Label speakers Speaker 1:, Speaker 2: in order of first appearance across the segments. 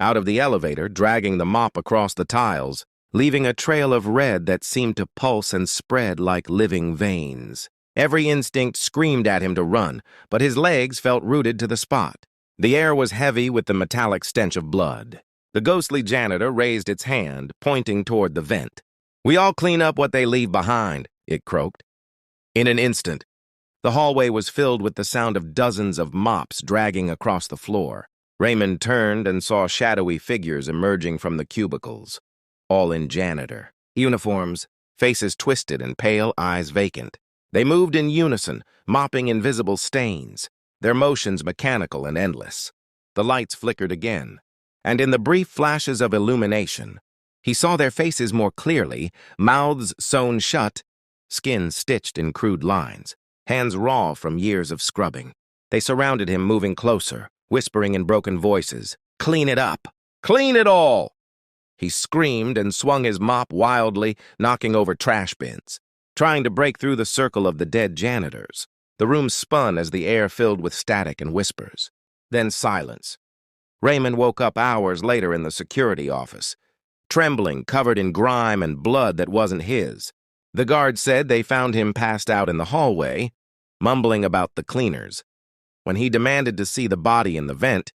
Speaker 1: out of the elevator, dragging the mop across the tiles, leaving a trail of red that seemed to pulse and spread like living veins. Every instinct screamed at him to run, but his legs felt rooted to the spot. The air was heavy with the metallic stench of blood. The ghostly janitor raised its hand, pointing toward the vent. "We all clean up what they leave behind," it croaked. In an instant, the hallway was filled with the sound of dozens of mops dragging across the floor. Raymond turned and saw shadowy figures emerging from the cubicles, all in janitor uniforms, faces twisted and pale, eyes vacant. They moved in unison, mopping invisible stains, their motions mechanical and endless. The lights flickered again, and in the brief flashes of illumination, he saw their faces more clearly, mouths sewn shut, skin stitched in crude lines, hands raw from years of scrubbing. They surrounded him, moving closer, whispering in broken voices, "Clean it up! Clean it all!" He screamed and swung his mop wildly, knocking over trash bins, trying to break through the circle of the dead janitors. The room spun as the air filled with static and whispers. Then silence. Raymond woke up hours later in the security office, trembling, covered in grime and blood that wasn't his. The guards said they found him passed out in the hallway, mumbling about the cleaners. When he demanded to see the body in the vent,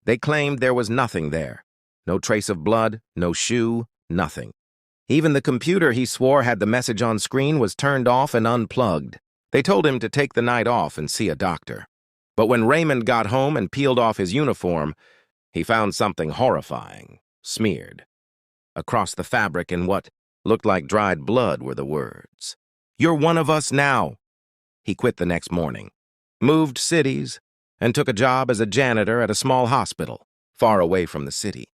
Speaker 1: they claimed there was nothing there. No trace of blood, no shoe, nothing. Even the computer he swore had the message on screen was turned off and unplugged. They told him to take the night off and see a doctor. But when Raymond got home and peeled off his uniform, he found something horrifying, smeared. Across the fabric in what looked like dried blood were the words, "You're one of us now." He quit the next morning, moved cities, and took a job as a janitor at a small hospital, far away from the city.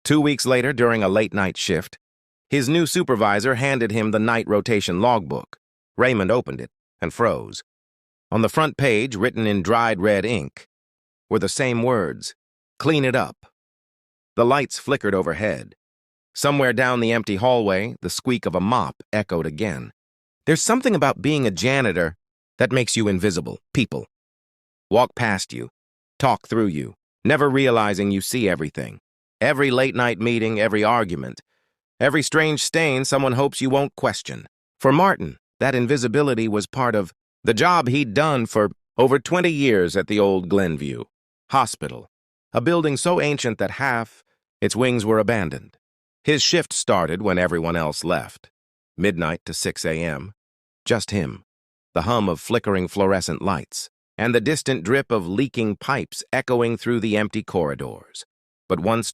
Speaker 1: 2 weeks later, during a late-night shift, his new supervisor handed him the night rotation logbook. Raymond opened it and froze. On the front page, written in dried red ink, were the same words, "Clean it up." The lights flickered overhead. Somewhere down the empty hallway, the squeak of a mop echoed again. There's something about being a janitor that makes you invisible. People walk past you, talk through you, never realizing you see everything. Every late-night meeting, every argument, every strange stain someone hopes you won't question. For Martin, that invisibility was part of the job he'd done for over 20 years at the old Glenview Hospital, a building so ancient that half its wings were abandoned. His shift started when everyone else left, midnight to 6 a.m. Just him, the hum of flickering fluorescent lights, and the distant drip of leaking pipes echoing through the empty corridors. But once